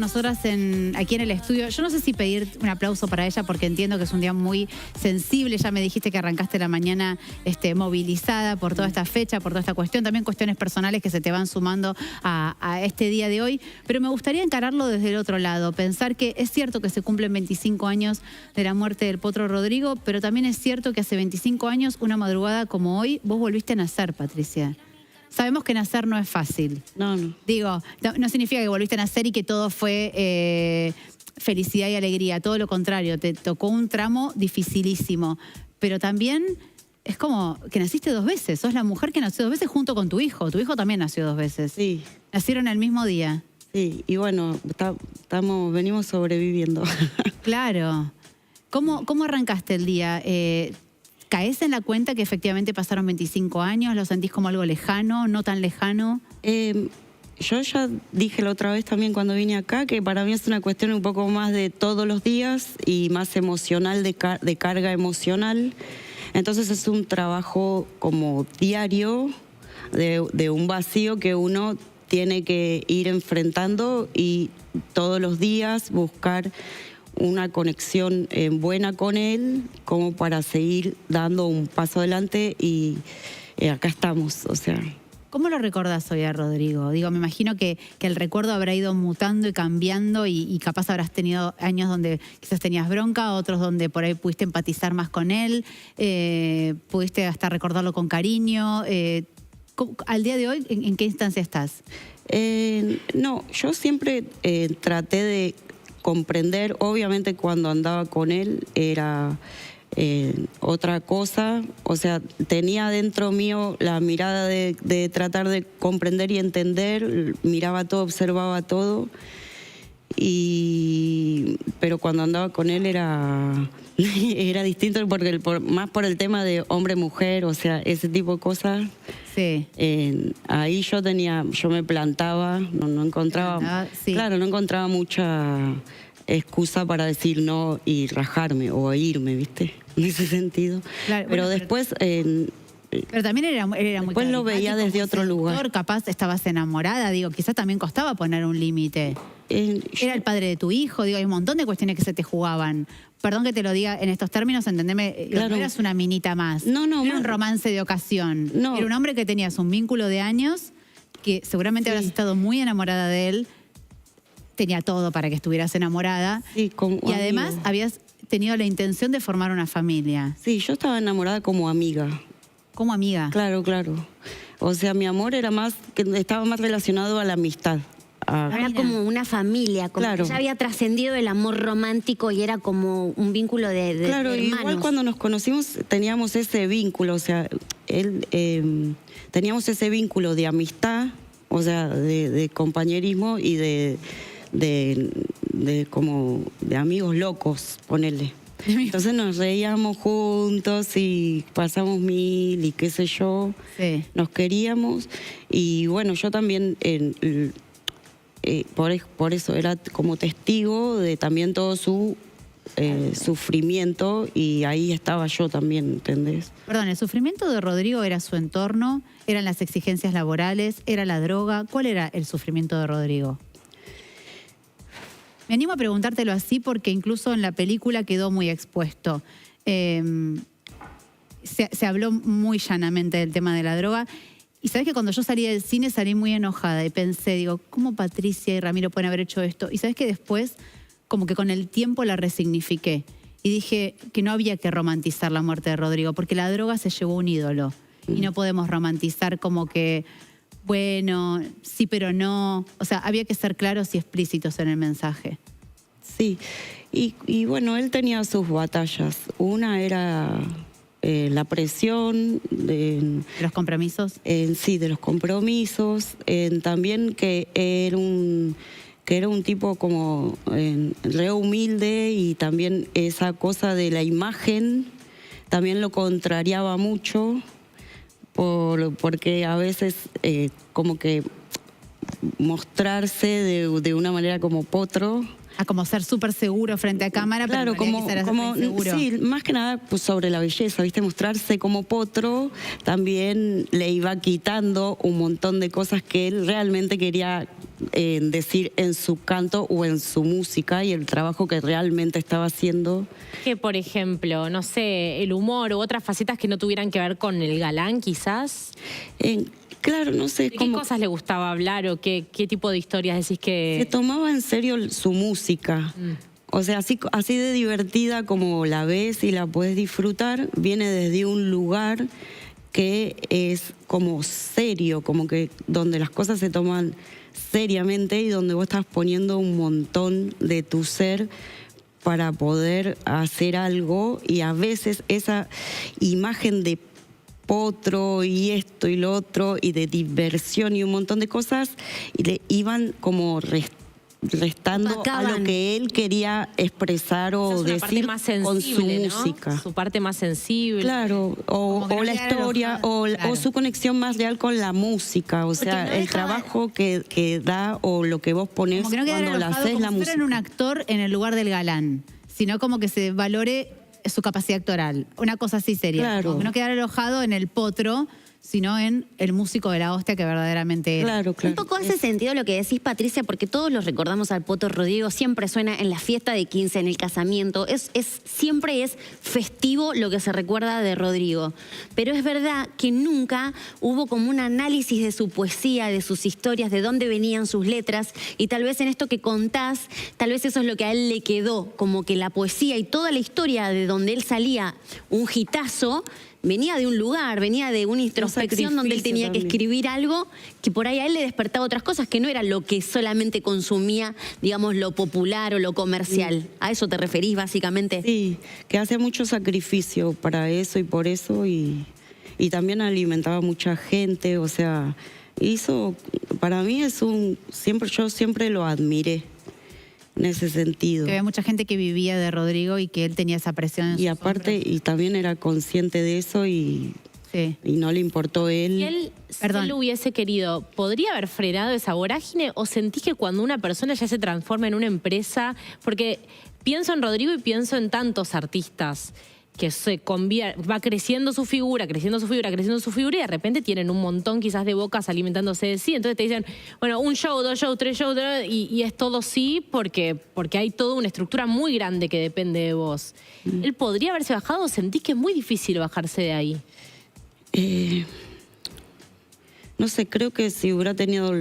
Nosotras aquí en el estudio, yo no sé si pedir un aplauso para ella porque entiendo que es un día muy sensible. Ya me dijiste que arrancaste la mañana movilizada por toda esta fecha, por toda esta cuestión, también cuestiones personales que se te van sumando a este día de hoy. Pero me gustaría encararlo desde el otro lado, pensar que es cierto que se cumplen 25 años de la muerte del Potro Rodrigo, pero también es cierto que hace 25 años, una madrugada como hoy, vos volviste a nacer, Patricia. Sabemos que nacer no es fácil. No. Digo, no significa que volviste a nacer y que todo fue felicidad y alegría. Todo lo contrario, te tocó un tramo dificilísimo. Pero también es como que naciste 2 veces. Sos la mujer que nació 2 veces junto con tu hijo. Tu hijo también nació 2 veces. Sí. Nacieron el mismo día. Sí, y bueno, venimos sobreviviendo. Claro. ¿Cómo arrancaste el día? ¿Caes en la cuenta que efectivamente pasaron 25 años? ¿Lo sentís como algo lejano, no tan lejano? Yo ya dije la otra vez también cuando vine acá que para mí es una cuestión un poco más de todos los días y más emocional, de carga emocional. Entonces es un trabajo como diario de un vacío que uno tiene que ir enfrentando y todos los días buscar una conexión buena con él como para seguir dando un paso adelante y acá estamos, o sea. ¿Cómo lo recordás hoy a Rodrigo? Digo, me imagino que el recuerdo habrá ido mutando y cambiando y capaz habrás tenido años donde quizás tenías bronca, otros donde por ahí pudiste empatizar más con él, pudiste hasta recordarlo con cariño. ¿Al día de hoy en qué instancia estás? No, yo siempre traté de comprender. Obviamente cuando andaba con él era otra cosa, o sea, tenía dentro mío la mirada de tratar de comprender y entender, miraba todo, observaba todo, pero cuando andaba con él era distinto porque más por el tema de hombre-mujer, o sea, ese tipo de cosas. Sí. Ahí yo me plantaba, no encontraba, sí. Claro, no encontraba mucha excusa para decir no y rajarme o irme, ¿viste? En ese sentido. Claro, pero bueno, después... pero también era muy después lo veía desde otro lugar. Capaz estabas enamorada, digo, quizás también costaba poner un límite. Era el padre de tu hijo, digo, hay un montón de cuestiones que se te jugaban. Perdón que te lo diga en estos términos, entendeme, claro. No eras una minita más. No era un romance de ocasión. No. Era un hombre que tenías un vínculo de años, que seguramente habrás estado muy enamorada de él. Tenía todo para que estuvieras enamorada. Sí, y además habías tenido la intención de formar una familia. Sí, yo estaba enamorada como amiga. ¿Como amiga? Claro. O sea, mi amor estaba más relacionado a la amistad. Era como una familia, como claro. Que ya había trascendido el amor romántico y era como un vínculo de claro, hermanos. Igual cuando nos conocimos teníamos ese vínculo, o sea, teníamos ese vínculo de amistad, o sea, de compañerismo y de amigos locos, ponele. Entonces nos reíamos juntos y pasamos 1000 y qué sé yo. Sí. Nos queríamos y bueno, yo también por eso era como testigo de también todo su sufrimiento y ahí estaba yo también, ¿entendés? Perdón, ¿el sufrimiento de Rodrigo era su entorno? ¿Eran las exigencias laborales? ¿Era la droga? ¿Cuál era el sufrimiento de Rodrigo? Me animo a preguntártelo así porque incluso en la película quedó muy expuesto. Se habló muy llanamente del tema de la droga. Y sabes que cuando yo salí del cine salí muy enojada y pensé, digo, ¿cómo Patricia y Ramiro pueden haber hecho esto? Y sabes que después, como que con el tiempo la resignifiqué. Y dije que no había que romantizar la muerte de Rodrigo porque la droga se llevó un ídolo. Y no podemos romantizar como que... Bueno, sí, pero no. O sea, había que ser claros y explícitos en el mensaje. Sí, y bueno, él tenía sus batallas. Una era la presión. ¿De los compromisos? Sí, de los compromisos. También que era un tipo como re humilde y también esa cosa de la imagen también lo contrariaba mucho. Porque a veces como que mostrarse de una manera como potro A como ser súper seguro frente a cámara, Claro, pero en realidad quizá era inseguro. sí, más que nada pues sobre la belleza, ¿viste? Mostrarse como potro también le iba quitando un montón de cosas que él realmente quería decir en su canto o en su música y el trabajo que realmente estaba haciendo. Que, por ejemplo, no sé, el humor u otras facetas que no tuvieran que ver con el galán, quizás. Claro, no sé. ¿De qué cosas le gustaba hablar o qué tipo de historias decís que...? Se tomaba en serio su música. O sea, así de divertida como la ves y la puedes disfrutar, viene desde un lugar que es como serio, como que donde las cosas se toman seriamente y donde vos estás poniendo un montón de tu ser para poder hacer algo, y a veces esa imagen de potro y esto y lo otro y de diversión y un montón de cosas y le iban como restando a Opacaban. lo que él quería expresar Esa o es una parte decir más con su sensible, ¿no? música. Su parte más sensible. Claro, Como que no o la quedara historia, enojado. Claro. o su conexión más real con la música, o sea, no el dejaba- trabajo que da o lo que vos ponés Como que no quedara cuando la enojado, haces como la si fuera música. un actor en el lugar del galán, sino como que se valore su capacidad actoral. Una cosa así sería. Claro. Como que no quedara enojado en el potro, sino en el músico de la hostia que verdaderamente era. Claro, claro. Un poco hace sentido lo que decís, Patricia, porque todos los recordamos al Poto Rodrigo, siempre suena en la fiesta de 15, en el casamiento, siempre es festivo lo que se recuerda de Rodrigo. Pero es verdad que nunca hubo como un análisis de su poesía, de sus historias, de dónde venían sus letras, y tal vez en esto que contás, tal vez eso es lo que a él le quedó, como que la poesía y toda la historia de donde él salía un hitazo, venía de un lugar, venía de una introspección donde él tenía que también. escribir algo que por ahí a él le despertaba otras cosas, que no era lo que solamente consumía, digamos, lo popular o lo comercial. ¿A eso te referís básicamente? Sí, que hace mucho sacrificio para eso y por eso, y también alimentaba a mucha gente, o sea, para mí yo siempre lo admiré en ese sentido. Que había mucha gente que vivía de Rodrigo y que él tenía esa presión en Y sus aparte, hombros. y también era consciente de eso y Sí. no le importó él. Si él, Perdón. si él lo hubiese querido, ¿podría haber frenado esa vorágine o sentís que cuando una persona ya se transforma en una empresa? Porque pienso en Rodrigo y pienso en tantos artistas que va creciendo su figura, creciendo su figura, creciendo su figura, y de repente tienen un montón quizás de bocas alimentándose de sí. Entonces te dicen, bueno, un show, 2 shows, 3 shows, y es todo sí porque hay toda una estructura muy grande que depende de vos. ¿Él podría haberse bajado o sentís que es muy difícil bajarse de ahí? No sé, creo que si hubiera tenido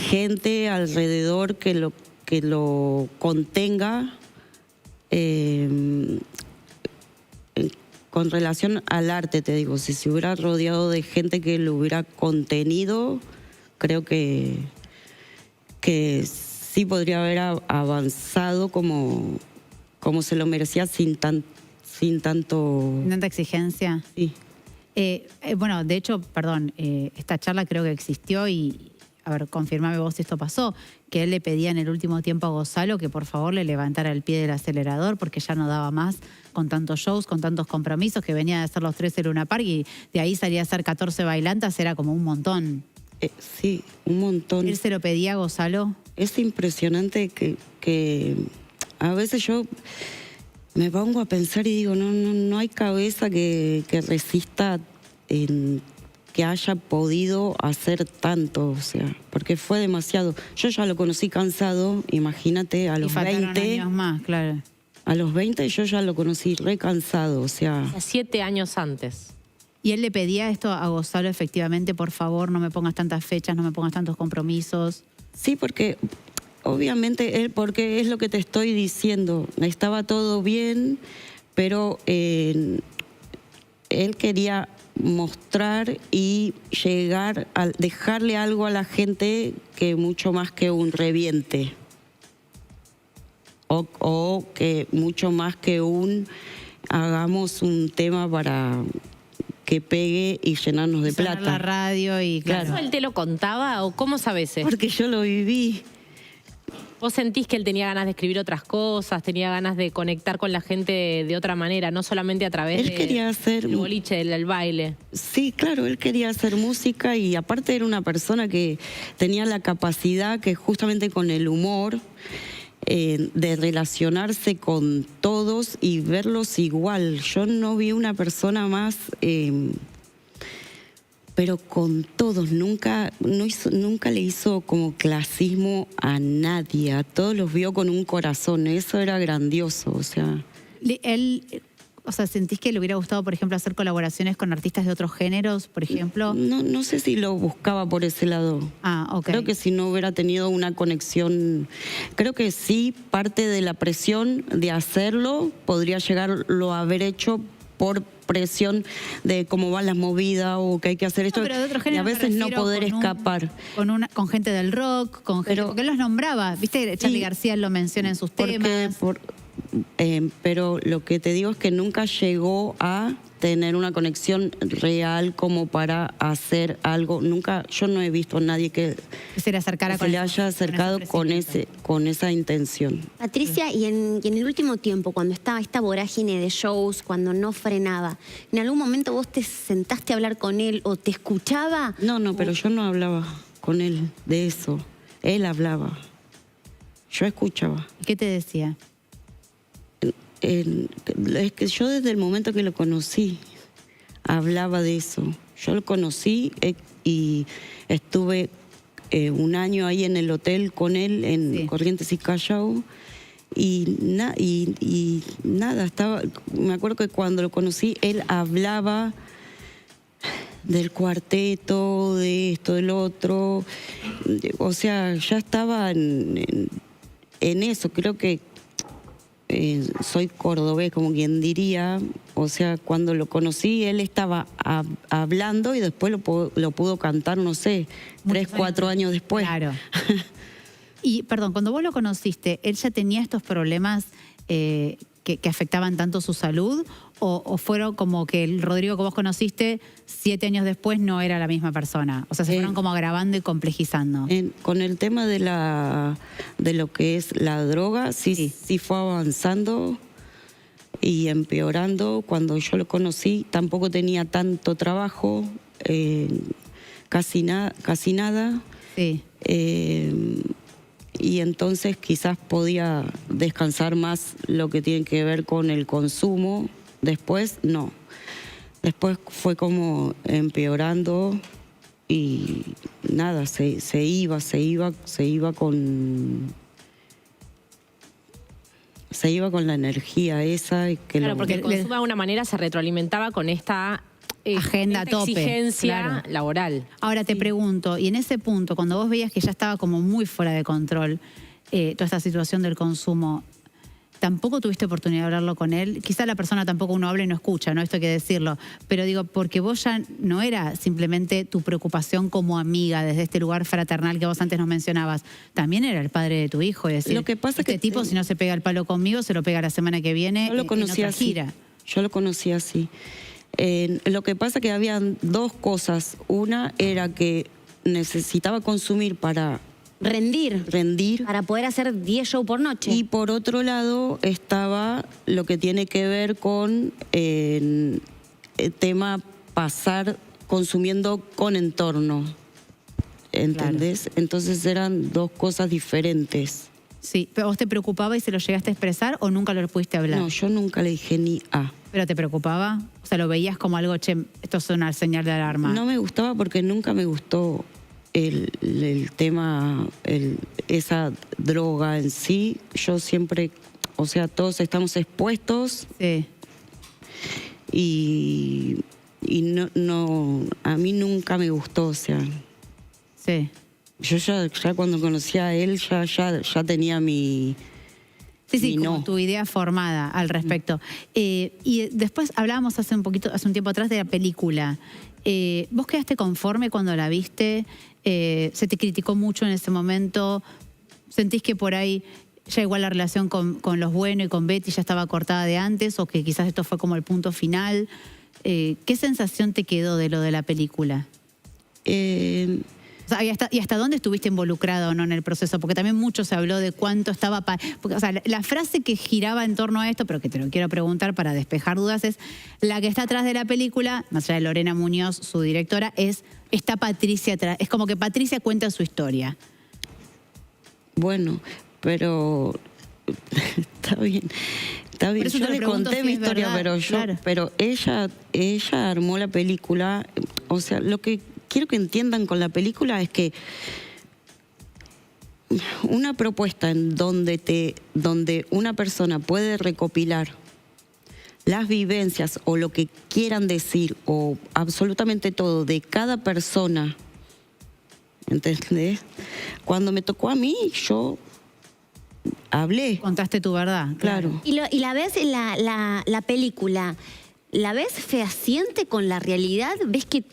gente alrededor que lo contenga con relación al arte, te digo, si se hubiera rodeado de gente que lo hubiera contenido, creo que sí podría haber avanzado como se lo merecía sin tanto. Tanta exigencia. Sí. Bueno, de hecho, perdón, esta charla creo que existió y, a ver, confirmame vos si esto pasó, que él le pedía en el último tiempo a Gonzalo que por favor le levantara el pie del acelerador porque ya no daba más con tantos shows, con tantos compromisos, que venía de hacer los 13 Luna Park y de ahí salía a hacer 14 bailantas, era como un montón. Sí, un montón. ¿Él se lo pedía a Gonzalo? Es impresionante que a veces yo me pongo a pensar y digo, no hay cabeza que resista que haya podido hacer tanto, o sea, porque fue demasiado. Yo ya lo conocí cansado, imagínate, a Y los faltaron 20. años más, claro. A los 20 yo ya lo conocí re cansado, o sea. 7 años antes. Y él le pedía esto a Gonzalo, efectivamente, por favor, no me pongas tantas fechas, no me pongas tantos compromisos. Sí, porque obviamente porque es lo que te estoy diciendo, estaba todo bien, pero él quería mostrar y llegar a dejarle algo a la gente que mucho más que un reviente. O que mucho más que hagamos un tema para que pegue y llenarnos de Sonar plata. la radio y claro. ¿Eso él te lo contaba o cómo sabes eso? Porque yo lo viví. ¿Vos sentís que él tenía ganas de escribir otras cosas, tenía ganas de conectar con la gente de otra manera, no solamente a través Él quería hacer... del boliche, del baile? Sí, claro, él quería hacer música y aparte era una persona que tenía la capacidad que justamente con el humor de relacionarse con todos y verlos igual. Yo no vi una persona más... pero con todos, nunca le hizo como clasismo a nadie, a todos los vio con un corazón, eso era grandioso, o sea. ¿Sentís que le hubiera gustado, por ejemplo, hacer colaboraciones con artistas de otros géneros, por ejemplo? No sé si lo buscaba por ese lado. Ah, ok. Creo que si no hubiera tenido una conexión, creo que sí, parte de la presión de hacerlo podría llegarlo a haber hecho por presión de cómo van las movidas o que hay que hacer esto, pero de otro y género a veces no poder escapar. Con gente del rock, porque él los nombraba, ¿viste? Charly García lo menciona en sus temas. Pero lo que te digo es que nunca llegó a tener una conexión real como para hacer algo. Nunca, yo no he visto a nadie que se le haya acercado con esa intención. Patricia, y en el último tiempo, cuando estaba esta vorágine de shows, cuando no frenaba, ¿en algún momento vos te sentaste a hablar con él o te escuchaba? No, pero yo no hablaba con él de eso. Él hablaba. Yo escuchaba. ¿Qué te decía? Es que yo desde el momento que lo conocí hablaba de eso. Yo lo conocí y estuve un año ahí en el hotel con él en Corrientes y Callao y nada, me acuerdo que cuando lo conocí él hablaba del cuarteto, de esto, del otro, o sea, ya estaba en eso. Creo que soy cordobés, como quien diría, o sea, cuando lo conocí, él estaba hablando y después lo pudo cantar, no sé, 3, 4 años después. Claro. Y, perdón, cuando vos lo conociste, ¿él ya tenía estos problemas que afectaban tanto su salud? ¿O fueron como que el Rodrigo que vos conociste 7 años después no era la misma persona? O sea, se fueron como agravando y complejizando. Con el tema de lo que es la droga, sí fue avanzando y empeorando. Cuando yo lo conocí tampoco tenía tanto trabajo, casi nada. Sí. Y entonces quizás podía descansar más lo que tiene que ver con el consumo. Después no. Después fue como empeorando y nada, se iba con la energía esa. Claro, porque el consumo de alguna manera se retroalimentaba con esta agenda tope, exigencia laboral. Ahora te pregunto, y en ese punto, cuando vos veías que ya estaba como muy fuera de control toda esta situación del consumo, ¿tampoco tuviste oportunidad de hablarlo con él? Quizá la persona tampoco uno habla y no escucha, ¿no? Esto hay que decirlo. Pero digo, porque vos ya no era simplemente tu preocupación como amiga desde este lugar fraternal que vos antes nos mencionabas. También era el padre de tu hijo. Es decir, lo que pasa este tipo, si no se pega el palo conmigo, se lo pega la semana que viene en otra gira. Yo lo conocí así. Lo que pasa que habían 2 cosas. Una era que necesitaba consumir para rendir. Para poder hacer 10 shows por noche. Y por otro lado estaba lo que tiene que ver con el tema pasar consumiendo con entorno. ¿Entendés? Claro. Entonces eran 2 cosas diferentes. Sí, ¿pero vos te preocupaba y se lo llegaste a expresar o nunca lo pudiste hablar? No, yo nunca le dije ni A. ¿Pero te preocupaba? O sea, ¿lo veías como algo, che, esto es una señal de alarma? No me gustaba porque nunca me gustó el tema, esa droga en sí. Yo siempre, o sea, todos estamos expuestos. Sí. Y no, a mí nunca me gustó, o sea. Sí. Yo ya cuando conocí a él ya tenía mi... Sí, como tu idea formada al respecto. Y después hablábamos hace un tiempo atrás de la película. ¿Vos quedaste conforme cuando la viste? ¿Se te criticó mucho en ese momento? ¿Sentís que por ahí ya igual la relación con Los Bueno y con Betty ya estaba cortada de antes o que quizás esto fue como el punto final? ¿Qué sensación te quedó de lo de la película? O sea, ¿y hasta dónde estuviste involucrado o no en el proceso? Porque también mucho se habló de cuánto estaba... Porque, o sea, la frase que giraba en torno a esto, pero que te lo quiero preguntar para despejar dudas, es la que está atrás de la película, más allá de Lorena Muñoz, su directora, está Patricia atrás. Es como que Patricia cuenta su historia. Bueno, pero está bien. Está bien, yo le conté mi historia, verdad, pero ella armó la película. O sea, lo que quiero que entiendan con la película es que una propuesta en donde una persona puede recopilar las vivencias o lo que quieran decir o absolutamente todo de cada persona, ¿entendés? Cuando me tocó a mí, yo hablé. Contaste tu verdad. Claro. Y la ves en la película, ¿la ves fehaciente con la realidad? ¿Ves que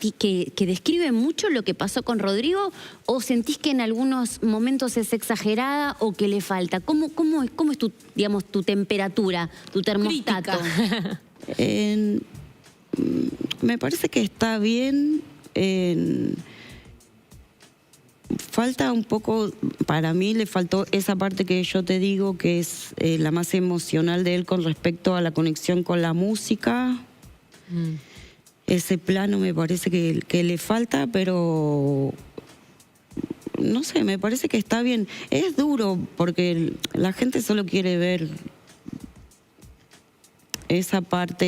describe mucho lo que pasó con Rodrigo? ¿O sentís que en algunos momentos es exagerada o que le falta? ¿Cómo es tu, digamos, tu temperatura, tu termostato? Me parece que está bien. Falta un poco, para mí le faltó esa parte que yo te digo que es la más emocional de él con respecto a la conexión con la música. Ese plano me parece que le falta, pero no sé, me parece que está bien. Es duro porque la gente solo quiere ver esa parte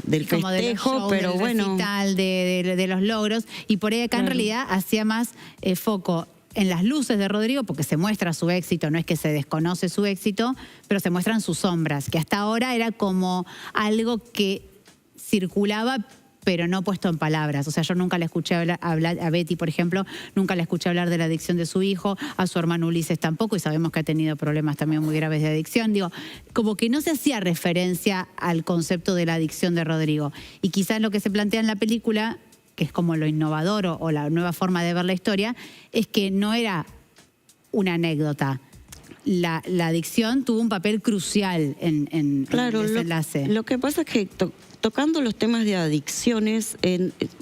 del como festejo, de los shows, pero del bueno. recital, de los logros. Y por ahí acá en realidad hacía más foco en las luces de Rodrigo, porque se muestra su éxito, no es que se desconoce su éxito, pero se muestran sus sombras, que hasta ahora era como algo que circulaba, pero no puesto en palabras. O sea, yo nunca la escuché hablar a Betty, por ejemplo, nunca la escuché hablar de la adicción de su hijo, a su hermano Ulises tampoco, y sabemos que ha tenido problemas también muy graves de adicción. Digo, como que no se hacía referencia al concepto de la adicción de Rodrigo. Y quizás lo que se plantea en la película, que es como lo innovador o la nueva forma de ver la historia, es que no era una anécdota. La adicción tuvo un papel crucial en el desenlace. Lo que pasa es que tocando los temas de adicciones,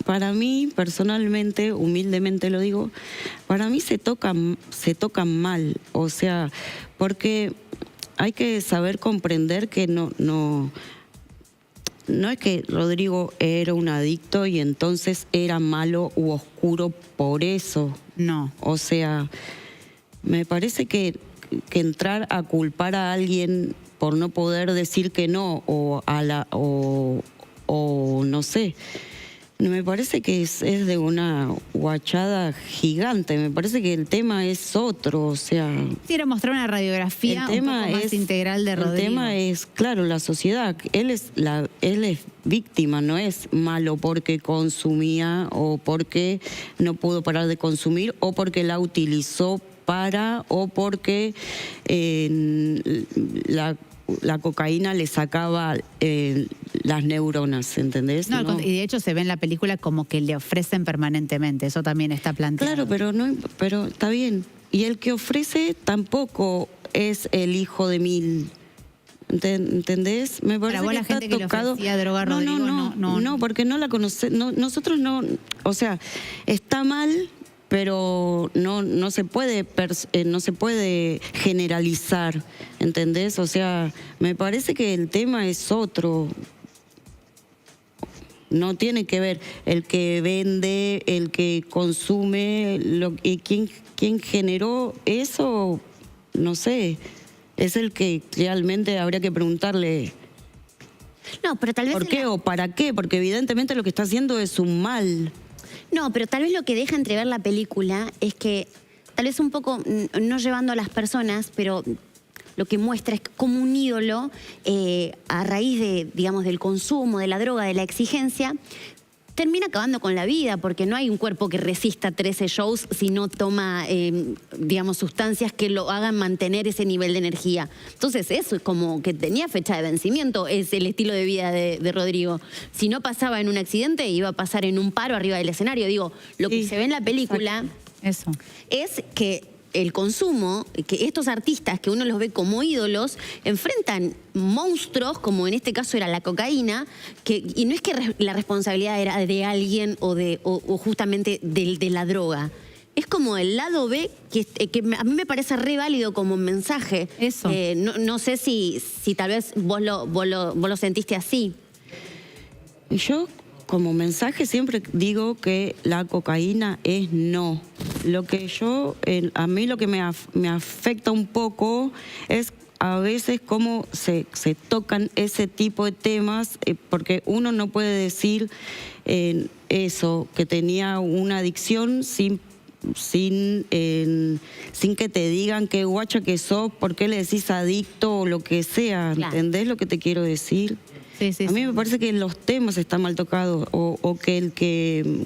para mí personalmente, humildemente lo digo, para mí se tocan mal, o sea, porque hay que saber comprender que no es que Rodrigo era un adicto y entonces era malo u oscuro por eso. No. O sea, me parece que entrar a culpar a alguien por no poder decir que no o no sé, me parece que es de una guachada gigante. Me parece que el tema es otro, o sea... Quisiera mostrar una radiografía un poco más integral de Rodrigo. El tema es, claro, la sociedad. Él es víctima, no es malo porque consumía o porque no pudo parar de consumir o porque la utilizó o porque la cocaína le sacaba las neuronas, ¿entendés? No, y de hecho se ve en la película como que le ofrecen permanentemente, eso también está planteado. Claro, pero está bien. Y el que ofrece tampoco es el hijo de mil. ¿Entendés? Me parece para vos que la está gente tocado. Que le ofrecía droga a Rodrigo, no, porque no la conoce. Nosotros no, o sea, está mal, pero no se puede generalizar, ¿entendés? O sea, me parece que el tema es otro. No tiene que ver el que vende, el que consume, quién generó eso, no sé. Es el que realmente habría que preguntarle. No, pero tal vez ¿por qué o para qué? Porque evidentemente lo que está haciendo es un mal. No, pero tal vez lo que deja entrever la película es que, tal vez un poco, no llevando a las personas, pero lo que muestra es como un ídolo, a raíz de, digamos, del consumo, de la droga, de la exigencia, termina acabando con la vida, porque no hay un cuerpo que resista 13 shows si no toma, digamos, sustancias que lo hagan mantener ese nivel de energía. Entonces eso es como que tenía fecha de vencimiento, es el estilo de vida de Rodrigo. Si no pasaba en un accidente, iba a pasar en un paro arriba del escenario. Digo, lo que se ve en la película es que el consumo, que estos artistas que uno los ve como ídolos, enfrentan monstruos, como en este caso era la cocaína, y no es que la responsabilidad era de alguien o justamente de la droga. es como el lado B, que a mí me parece re válido como mensaje. Eso. No sé si tal vez vos lo sentiste así. Yo, como mensaje, siempre digo que la cocaína es no. Lo que a mí lo que me afecta un poco es a veces cómo se tocan ese tipo de temas, porque uno no puede decir eso, que tenía una adicción sin que te digan qué guacha que sos, por qué le decís adicto o lo que sea. Claro. ¿Entendés lo que te quiero decir? Sí, sí, A mí sí. me parece que los temas están mal tocados, o que el que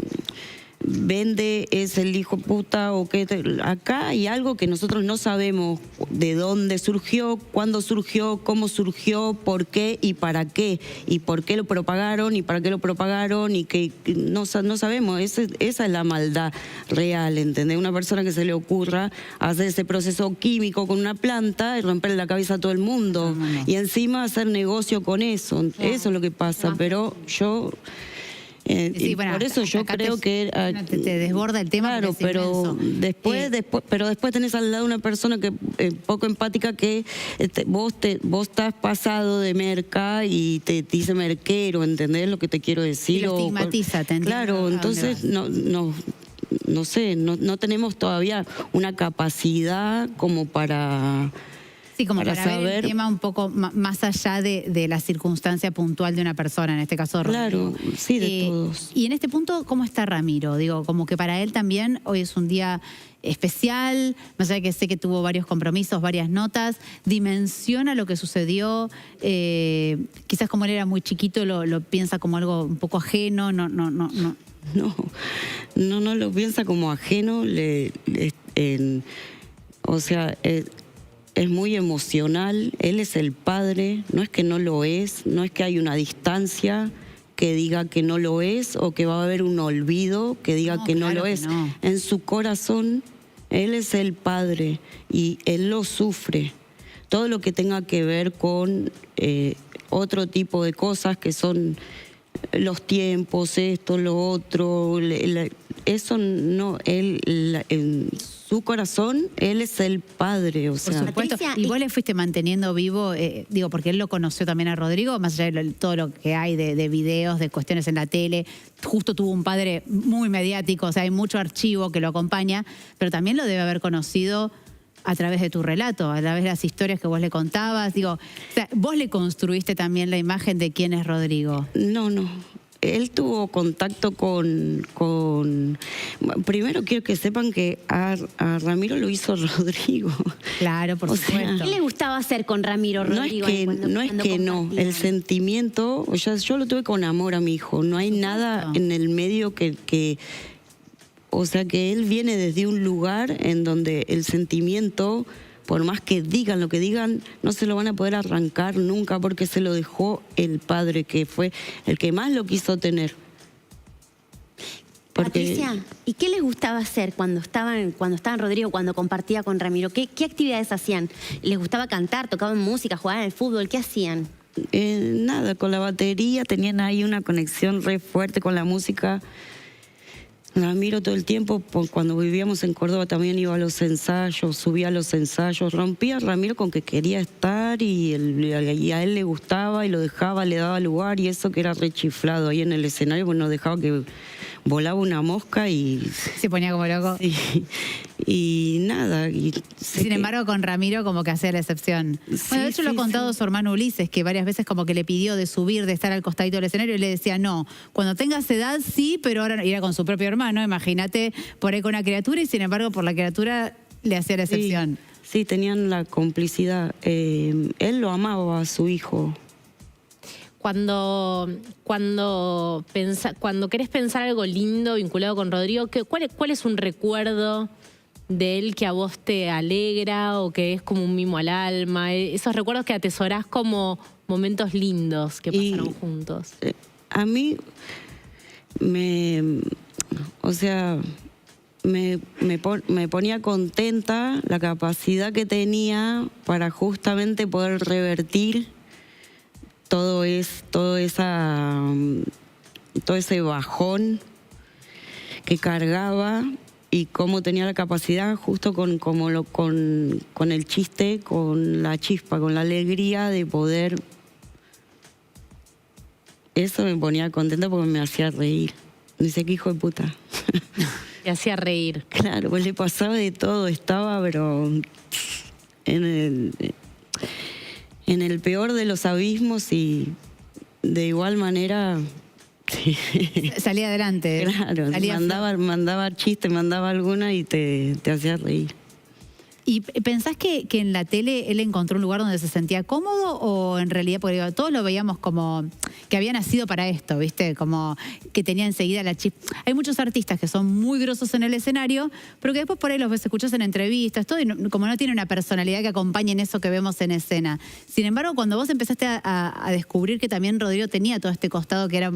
vende es el hijo puta, o que acá hay algo que nosotros no sabemos de dónde surgió, cuándo surgió, cómo surgió, por qué y para qué, y por qué lo propagaron y para qué lo propagaron, y que no sabemos. Esa es la maldad real, ¿entendés? Una persona que se le ocurra hacer ese proceso químico con una planta y romperle la cabeza a todo el mundo, y encima hacer negocio con eso. Eso es lo que pasa, pero yo... Sí, bueno, por eso yo acá creo que te desborda el tema. claro, porque es pero inmenso. después tenés al lado una persona que poco empática, que vos estás pasado de merca y te dice merquero, ¿entendés lo que te quiero decir? Y lo estigmatiza, te entiendo Claro, a dónde entonces vas. no sé, no tenemos todavía una capacidad como para... Sí, como para para ver saber- el tema un poco más allá de la circunstancia puntual de una persona, en este caso Rodrigo. Claro, sí, de todos. Y en este punto, ¿cómo está Ramiro? Digo, como que para él también hoy es un día especial, más allá de que sé que tuvo varios compromisos, varias notas, dimensiona lo que sucedió, quizás como él era muy chiquito lo piensa como algo un poco ajeno, no. No lo piensa como ajeno, o sea, es muy emocional, él es el padre, no es que no lo es, no es que hay una distancia que diga que no lo es, o que va a haber un olvido que diga No, que no claro lo que es. no. En su corazón, él es el padre y él lo sufre. Todo lo que tenga que ver con otro tipo de cosas que son los tiempos, esto, lo otro, eso no, en su corazón, él es el padre, o Por sea. supuesto. Patricia, ¿Y y- vos le fuiste manteniendo vivo, digo, porque él lo conoció también a Rodrigo, más allá de todo lo que hay de videos, de cuestiones en la tele, justo tuvo un padre muy mediático, o sea, hay mucho archivo que lo acompaña, pero también lo debe haber conocido a través de tu relato, a través de las historias que vos le contabas, digo, o sea, vos le construiste también la imagen de quién es Rodrigo. No. Él tuvo contacto con... Primero quiero que sepan que a Ramiro lo hizo Rodrigo. Claro, por O sea, supuesto. ¿Qué le gustaba hacer con Ramiro Rodrigo? No es que no, el sentimiento, o sea, yo lo tuve con amor a mi hijo, no hay nada en el medio que o sea, que él viene desde un lugar en donde el sentimiento, por más que digan lo que digan, no se lo van a poder arrancar nunca, porque se lo dejó el padre, que fue el que más lo quiso tener. Patricia, ¿y qué les gustaba hacer cuando estaban Rodrigo, cuando compartía con Ramiro? ¿Qué actividades hacían? ¿Les gustaba cantar, tocaban música, jugaban al fútbol? ¿Qué hacían? Nada, con la batería tenían ahí una conexión re fuerte con la música. Ramiro todo el tiempo, cuando vivíamos en Córdoba también iba a los ensayos, subía a los ensayos, rompía a Ramiro con que quería estar y a él le gustaba y lo dejaba, le daba lugar, y eso que era rechiflado ahí en el escenario, pues no dejaba que volaba una mosca y... Se ponía como loco. Sí, y nada. Sin embargo, con Ramiro como que hacía la excepción. Bueno, de hecho lo ha contado su hermano Ulises, que varias veces como que le pidió de subir, de estar al costadito del escenario, y le decía, no, cuando tengas edad sí, pero ahora no. Y era con su propio hermano, imagínate, por ahí con una criatura, y sin embargo por la criatura le hacía la excepción. Sí, tenían la complicidad. Él lo amaba a su hijo. Cuando querés pensar algo lindo vinculado con Rodrigo, ¿cuál es un recuerdo de él que a vos te alegra o que es como un mimo al alma? Esos recuerdos que atesorás como momentos lindos que pasaron juntos. A mí me ponía contenta la capacidad que tenía para justamente poder revertir todo ese bajón que cargaba, y cómo tenía la capacidad justo con el chiste, con la chispa, con la alegría de poder. Eso me ponía contenta porque me hacía reír. Dice, qué hijo de puta. Te hacía reír. Claro, pues le pasaba de todo, estaba pero en el peor de los abismos y de igual manera... Sí. Salía adelante. Claro, mandaba chistes, mandaba alguna y te hacía reír. ¿Y pensás que en la tele él encontró un lugar donde se sentía cómodo o en realidad, porque digo, todos lo veíamos como que había nacido para esto, ¿viste? Como que tenía enseguida la chispa. Hay muchos artistas que son muy grosos en el escenario, pero que después por ahí los escuchás en entrevistas, todo, y como no tiene una personalidad que acompañe en eso que vemos en escena. Sin embargo, cuando vos empezaste a descubrir que también Rodrigo tenía todo este costado que era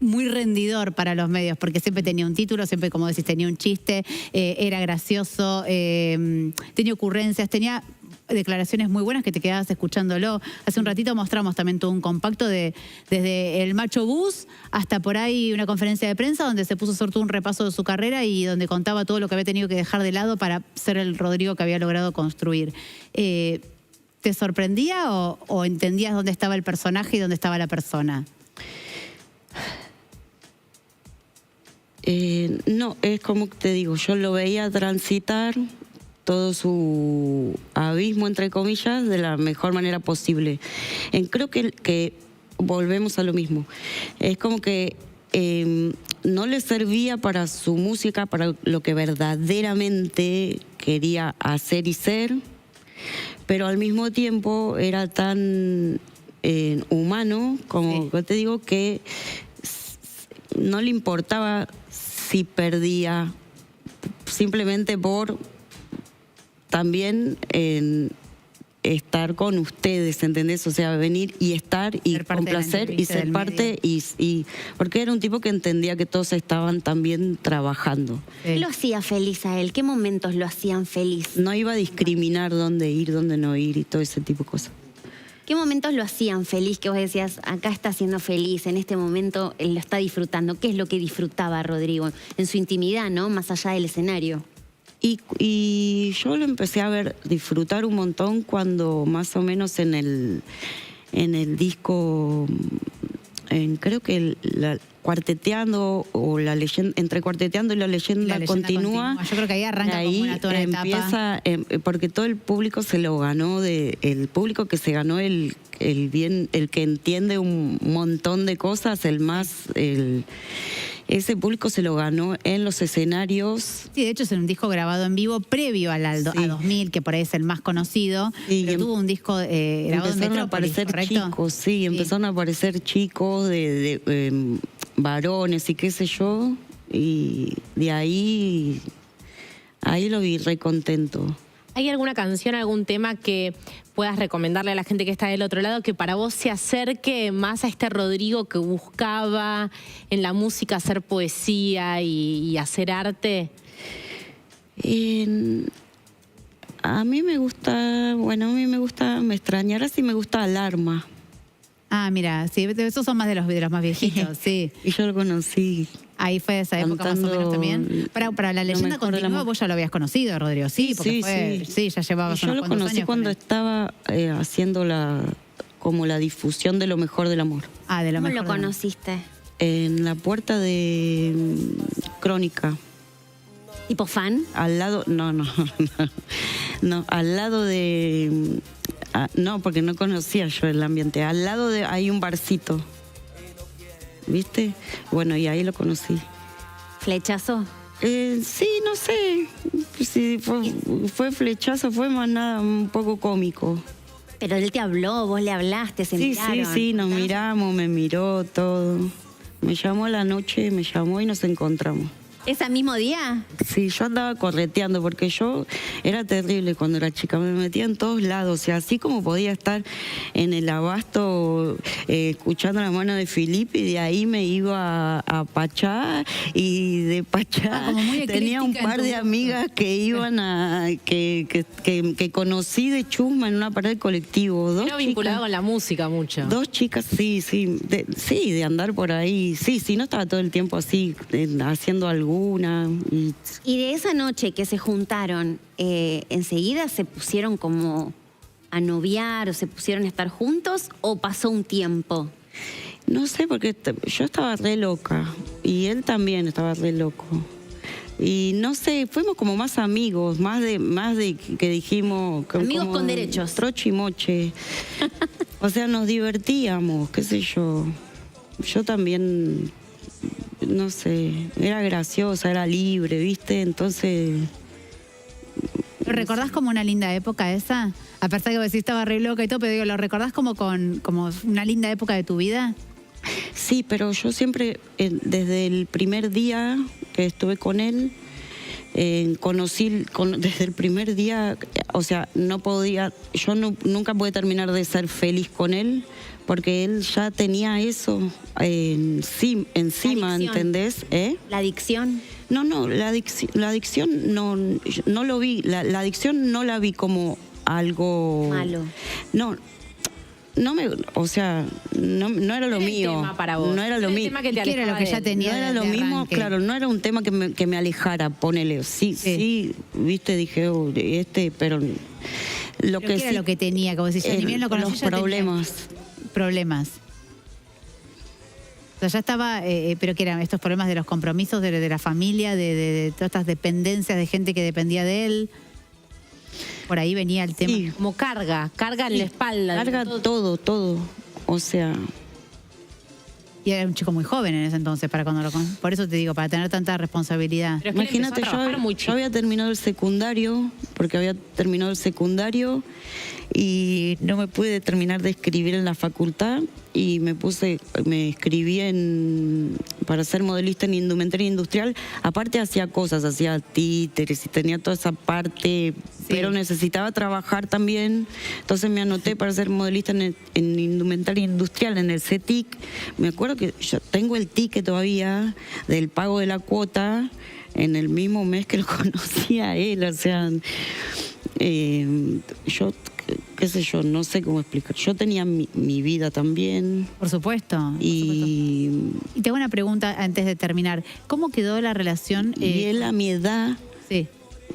muy rendidor para los medios, porque siempre tenía un título, siempre, como decís, tenía un chiste, era gracioso, tenía ocurrencias, tenía declaraciones muy buenas que te quedabas escuchándolo. Hace un ratito mostramos también todo un compacto desde el Macho Bus hasta por ahí una conferencia de prensa donde se puso sobre todo un repaso de su carrera y donde contaba todo lo que había tenido que dejar de lado para ser el Rodrigo que había logrado construir. ¿Te sorprendía o entendías dónde estaba el personaje y dónde estaba la persona? No, es como te digo, yo lo veía transitar todo su abismo, entre comillas, de la mejor manera posible. Creo que volvemos a lo mismo. Es como que no le servía para su música, para lo que verdaderamente quería hacer y ser, pero al mismo tiempo era tan humano, como sí. Yo te digo, que no le importaba si perdía, simplemente por también estar con ustedes, ¿entendés? O sea, venir y estar y complacer y ser parte y porque era un tipo que entendía que todos estaban también trabajando. ¿Qué lo hacía feliz a él? ¿Qué momentos lo hacían feliz? No iba a discriminar dónde ir, dónde no ir y todo ese tipo de cosas. ¿Qué momentos lo hacían feliz? Que vos decías, acá está siendo feliz, en este momento él lo está disfrutando. ¿Qué es lo que disfrutaba Rodrigo? En su intimidad, ¿no? Más allá del escenario. Y yo lo empecé a ver disfrutar un montón cuando más o menos en el disco, creo que Cuarteteando o la leyenda, entre Cuarteteando y la leyenda continúa. Yo creo que ahí arranca ahí como una toda empieza, porque todo el público se lo ganó, el público que se ganó el que entiende un montón de cosas, ese público se lo ganó en los escenarios. Sí, de hecho es un disco grabado en vivo previo a 2000, que por ahí es el más conocido, sí, pero tuvo un disco grabado en Metrópolis, empezaron a aparecer chicos, sí, empezaron a aparecer chicos de varones y qué sé yo, y de ahí lo vi re contento. ¿Hay alguna canción, algún tema que puedas recomendarle a la gente que está del otro lado que para vos se acerque más a este Rodrigo que buscaba en la música hacer poesía y hacer arte? A mí me gusta, Me extrañarás y me gusta Alarma. Ah, mira, sí, esos son más de los más viejitos, sí. Y yo lo conocí. Ahí fue de esa época más o menos también. Para la leyenda continúa, vos ya lo habías conocido, Rodrigo, sí, porque sí, ya llevabas unos cuantos años. Yo lo conocí cuando estaba haciendo como la difusión de Lo Mejor del Amor. Ah, de Lo Mejor. ¿Cómo lo conociste? En la puerta de Crónica. ¿Tipo fan? Al lado, no, al lado de... no, porque no conocía yo el ambiente. Al lado hay un barcito. ¿Viste? Bueno, y ahí lo conocí. ¿Flechazo? Sí, no sé. Sí, fue flechazo, fue más nada, un poco cómico. Pero él te habló, vos le hablaste, se miraron. Sí, nos miramos, me miró todo. Me llamó a la noche, me llamó y nos encontramos. ¿Ese mismo día? Sí, yo andaba correteando porque yo era terrible cuando era chica, me metía en todos lados, o sea, así como podía estar en el Abasto escuchando La Mano de Filippi, y de ahí me iba a Pachá, y de Pachá tenía un par de amigas que iban que conocí de chusma en una parada de colectivo. Era vinculado con la música mucho. Dos chicas, sí, de andar por ahí, sí, no estaba todo el tiempo así haciendo algo laguna. Y de esa noche que se juntaron, ¿enseguida se pusieron como a noviar o se pusieron a estar juntos o pasó un tiempo? No sé, porque yo estaba re loca y él también estaba re loco. Y no sé, fuimos como más amigos, más de que dijimos... Amigos como con derechos. Troche y moche. O sea, nos divertíamos, qué sé yo. Yo también, no sé, era graciosa, era libre, ¿viste? Entonces... ¿Lo recordás como una linda época esa? A pesar de que vos decís estaba re loca y todo, pero digo, ¿lo recordás como una linda época de tu vida? Sí, pero yo siempre, desde el primer día que estuve con él, desde el primer día, o sea, nunca pude terminar de ser feliz con él, porque él ya tenía eso encima, ¿entendés? ¿La adicción? No, la adicción no lo vi, la adicción no la vi como algo... Malo. No era lo mío. Tema para vos. No era lo mío. Tema que te ¿Qué era lo que alejaba ya de él. tenía? No era lo de mismo, arranque? claro, no era un tema que me alejara, ponele. Sí, viste, dije, pero lo ¿Pero que qué era sí, lo que tenía? Como si yo ni bien lo conocí, los ya tenía problemas. problemas. O sea, ya estaba, pero ¿qué eran? Estos problemas de los compromisos de la familia, de todas estas dependencias de gente que dependía de él. Por ahí venía el tema. Sí. Como carga en la espalda. Carga todo. O sea, Y era un chico muy joven en ese entonces, para cuando por eso te digo, para tener tanta responsabilidad. Pero es que él imagínate, empezó a trabajar muy yo chico. había terminado el secundario, y no me pude terminar de escribir en la facultad y me escribí para ser modelista en indumentaria industrial. Aparte hacía títeres y tenía toda esa parte, pero necesitaba trabajar también. Entonces me anoté para ser modelista en indumentaria industrial en el CETIC. Me acuerdo que yo tengo el ticket todavía del pago de la cuota en el mismo mes que lo conocí a él. O sea, yo, qué sé yo, no sé cómo explicar. Yo tenía mi vida también. Por supuesto. Y te hago una pregunta antes de terminar. ¿Cómo quedó la relación? él a mi edad Sí.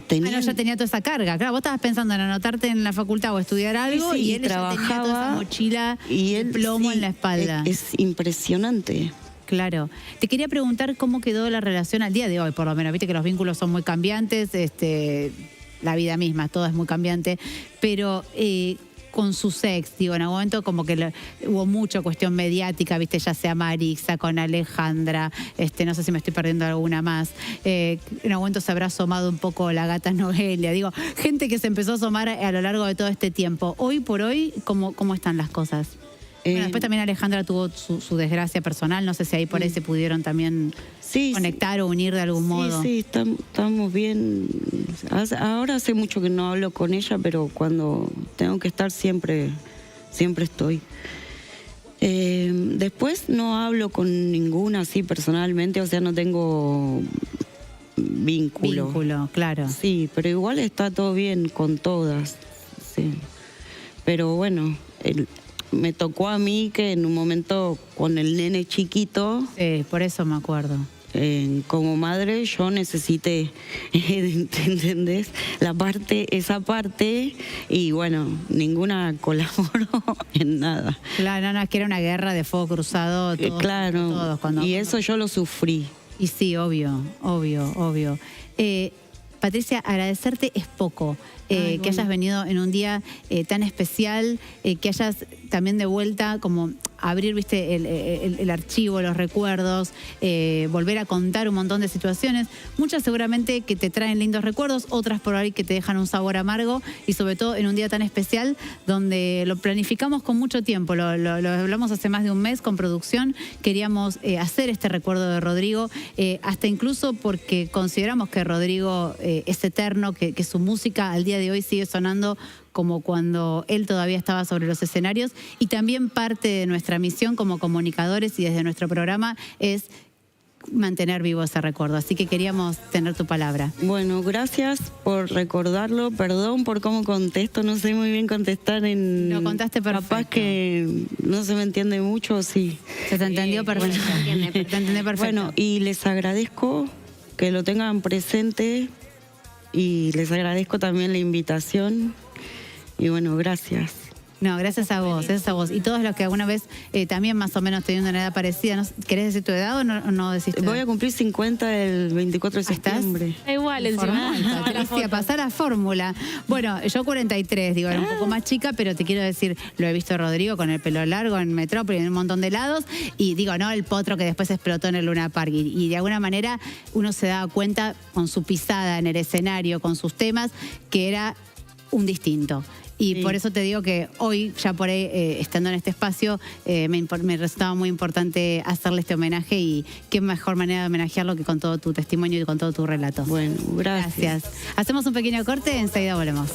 tenía... Ya tenía toda esa carga. Claro, vos estabas pensando en anotarte en la facultad o estudiar algo Sí, y él ya tenía trabajaba, toda esa mochila y de él, plomo sí, en la espalda. Es impresionante. Claro. Te quería preguntar cómo quedó la relación al día de hoy, por lo menos. Viste que los vínculos son muy cambiantes, la vida misma, todo es muy cambiante, pero con su ex, digo, en algún momento como que hubo mucha cuestión mediática, viste, ya sea Marixa, con Alejandra, no sé si me estoy perdiendo alguna más, en algún momento se habrá asomado un poco la gata Noelia, digo, gente que se empezó a asomar a lo largo de todo este tiempo. Hoy por hoy, ¿cómo están las cosas? Bueno, después también Alejandra tuvo su desgracia personal, no sé si ahí por ahí se pudieron también conectar o unir de algún modo. Sí, estamos bien. Ahora hace mucho que no hablo con ella, pero cuando tengo que estar siempre estoy. Después no hablo con ninguna así personalmente, o sea, no tengo vínculo. Vínculo, claro. Sí, pero igual está todo bien con todas. Sí. Pero bueno, me tocó a mí que en un momento con el nene chiquito, Por eso me acuerdo. como madre yo necesité, ¿entendés? Esa parte, y bueno, ninguna colaboró en nada. Claro, no, es que era una guerra de fuego cruzado. Claro, todos cuando, y eso yo lo sufrí. Y sí, obvio. Patricia, agradecerte es poco. Que hayas venido en un día tan especial, que hayas también de vuelta como abrir, viste, el archivo, los recuerdos, volver a contar un montón de situaciones, muchas seguramente que te traen lindos recuerdos, otras por ahí que te dejan un sabor amargo, y sobre todo en un día tan especial donde lo planificamos con mucho tiempo, lo hablamos hace más de un mes con producción, queríamos hacer este recuerdo de Rodrigo, hasta incluso porque consideramos que Rodrigo es eterno, que su música al día de hoy sigue sonando como cuando él todavía estaba sobre los escenarios, y también parte de nuestra misión como comunicadores y desde nuestro programa es mantener vivo ese recuerdo. Así que queríamos tener tu palabra. Bueno, gracias por recordarlo, perdón por cómo contesto, no sé muy bien contestar en... Lo contaste perfecto. Capaz que no se me entiende mucho, sí. Se te entendió perfecto. bueno. Se te entendió perfecto. Bueno, y les agradezco que lo tengan presente y les agradezco también la invitación. Y bueno, gracias. No, gracias a vos, gracias a vos. Y todos los que alguna vez también más o menos teniendo una edad parecida, ¿querés decir tu edad o no decís tu edad? Voy a cumplir 50 el 24 de ¿Estás? septiembre. Igual, encima. Patricia, pasar a fórmula. Bueno, yo 43, digo, era un poco más chica, pero te quiero decir, lo he visto a Rodrigo con el pelo largo en Metrópoli, en un montón de lados, y digo, no, el potro que después explotó en el Luna Park. Y de alguna manera uno se daba cuenta con su pisada en el escenario, con sus temas, que era un distinto. Y sí, por eso te digo que hoy, ya por ahí, estando en este espacio, me resultaba muy importante hacerle este homenaje y qué mejor manera de homenajearlo que con todo tu testimonio y con todo tu relato. Bueno, gracias. Gracias. Hacemos un pequeño corte, enseguida volvemos.